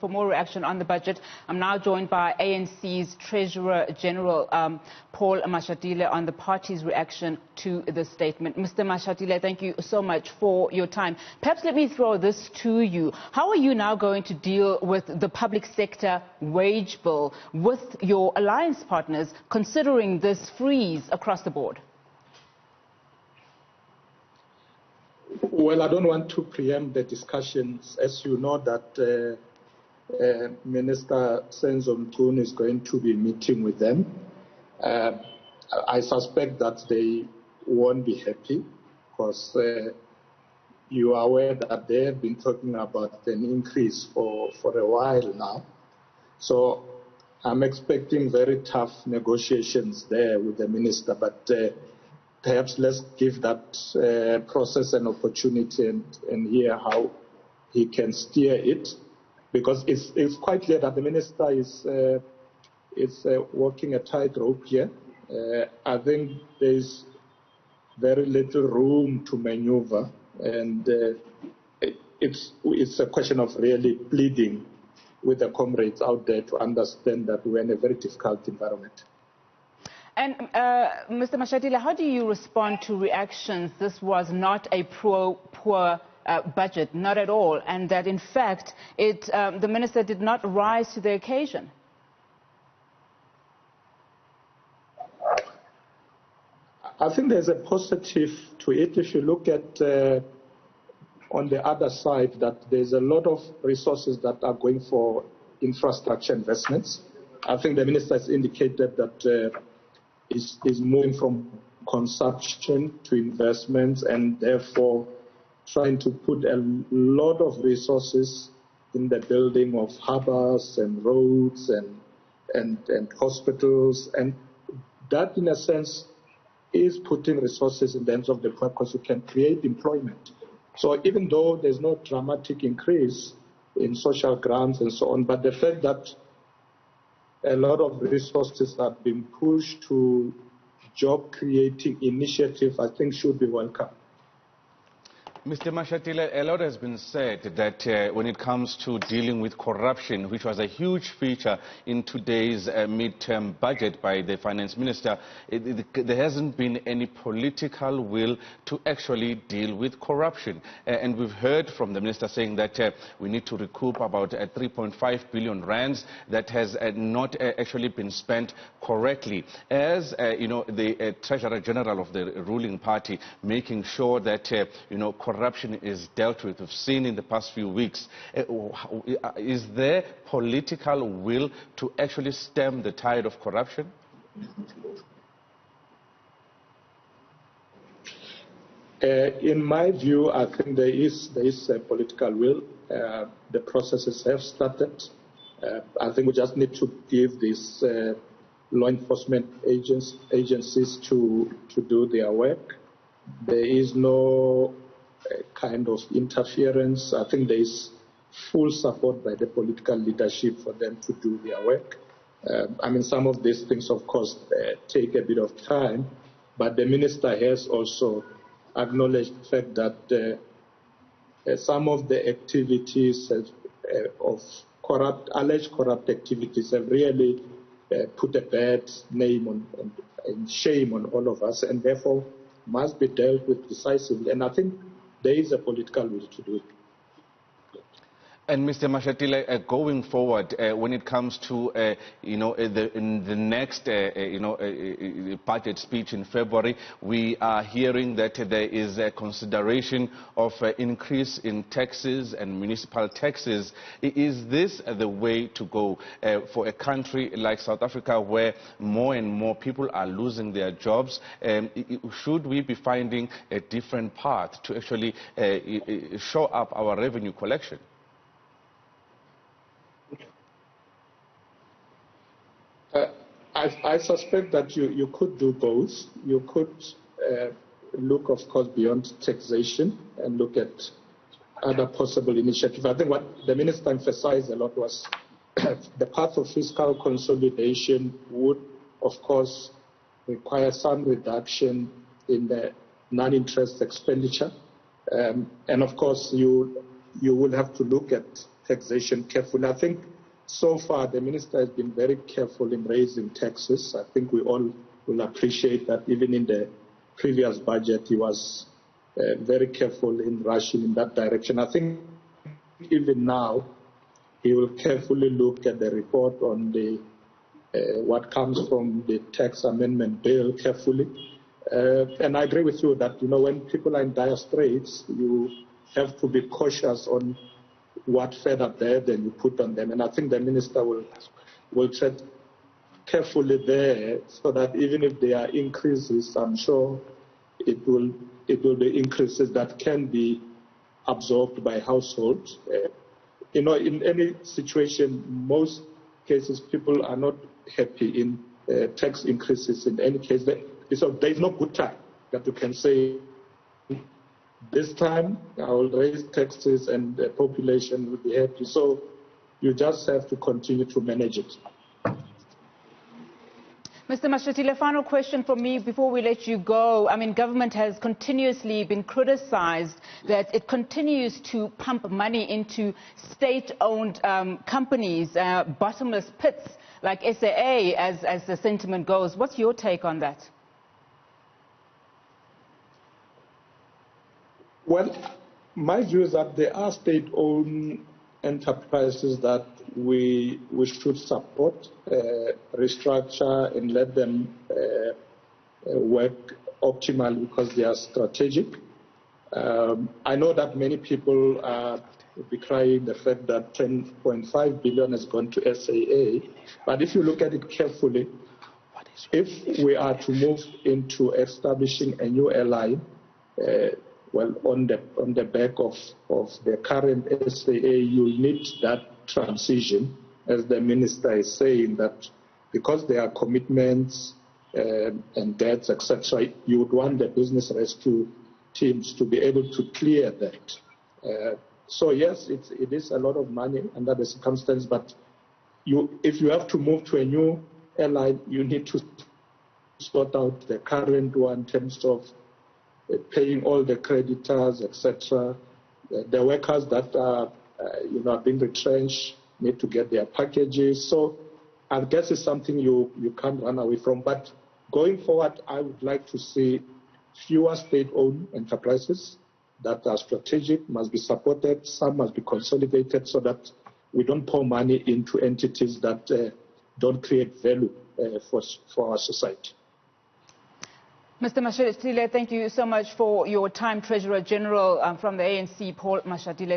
For more reaction on the budget, I'm now joined by ANC's Treasurer General, Paul Mashatile, on the party's reaction to the statement. Mr. Mashatile, thank you so much for your time. Perhaps let me throw this to you. How are you now going to deal with the public sector wage bill with your alliance partners, considering this freeze across the board? Well, I don't want to preempt the discussions. As you know that Minister Senzo Mchunu is going to be meeting with them. I suspect that they won't be happy because you are aware that they have been talking about an increase for a while now. So I'm expecting very tough negotiations there with the minister, but perhaps let's give that process an opportunity and hear how he can steer it. Because it's quite clear that the minister is walking a tightrope here. I think there's very little room to maneuver, and it's a question of really pleading with the comrades out there to understand that we're in a very difficult environment. And Mr. Mashatile, how do you respond to reactions? This was not a poor budget, not at all, and that in fact the minister did not rise to the occasion. I think there's a positive to it. If you look at on the other side, that there's a lot of resources that are going for infrastructure investments. I think the minister has indicated that is moving from consumption to investments, and therefore trying to put a lot of resources in the building of harbors and roads and hospitals. And that, in a sense, is putting resources in the hands of the poor because you can create employment. So even though there's no dramatic increase in social grants and so on, but the fact that a lot of resources are being pushed to job-creating initiatives, I think should be welcome. Mr. Mashatile, a lot has been said that when it comes to dealing with corruption, which was a huge feature in today's mid-term budget by the finance minister, there hasn't been any political will to actually deal with corruption. And we've heard from the minister saying that we need to recoup about 3.5 billion rands that has not actually been spent correctly. As the Treasurer General of the ruling party, making sure that corruption is dealt with. We've seen in the past few weeks. Is there political will to actually stem the tide of corruption? In my view, I think there is a political will. The processes have started. I think we just need to give these law enforcement agencies to do their work. There is no kind of interference. I think there is full support by the political leadership for them to do their work. I mean, some of these things, of course, take a bit of time, but the minister has also acknowledged the fact that some of the activities of alleged corrupt activities have really put a bad name and shame on all of us, and therefore must be dealt with decisively. And I think there is a political will to do it. And Mr. Mashatile, going forward, when it comes to the next budget speech in February, we are hearing that there is a consideration of increase in taxes and municipal taxes. Is this the way to go for a country like South Africa, where more and more people are losing their jobs? Should we be finding a different path to actually show up our revenue collection? I suspect that you could do both. You could look, of course, beyond taxation and look at other possible initiatives. I think what the minister emphasized a lot was the path of fiscal consolidation would, of course, require some reduction in the non-interest expenditure. And, of course, you will have to look at taxation carefully. I think so far the minister has been very careful in raising taxes. I think we all will appreciate that even in the previous budget he was very careful in rushing in that direction. I think even now he will carefully look at the report on the what comes from the tax amendment bill carefully. And I agree with you that, when people are in dire straits, you have to be cautious on what further burden you put on them. And I think the minister will tread carefully there so that even if there are increases, I'm sure it will be increases that can be absorbed by households. In any situation, most cases, people are not happy in tax increases. In any case, there is no good time that you can say, this time I will raise taxes and the population will be happy. So you just have to continue to manage it. Mr. Mashatile, final question for me before we let you go. I mean, government has continuously been criticized that it continues to pump money into state-owned companies, bottomless pits like SAA, as the sentiment goes. What's your take on that? Well, my view is that there are state-owned enterprises that we should support, restructure, and let them work optimally because they are strategic. I know that many people are decrying the fact that 10.5 billion has gone to SAA, but if you look at it carefully, if we are to move into establishing a new airline, well, on the back of the current SAA, you need that transition, as the minister is saying, that because there are commitments and debts, etc., you would want the business rescue teams to be able to clear that. So yes, it is a lot of money under the circumstance, but if you have to move to a new airline, you need to sort out the current one in terms of paying all the creditors, etc. The workers that are being retrenched need to get their packages. So I guess it's something you can't run away from. But going forward, I would like to see fewer state-owned enterprises that are strategic, must be supported, some must be consolidated so that we don't pour money into entities that don't create value for our society. Mr. Mashatile, thank you so much for your time. Treasurer General from the ANC, Paul Mashatile.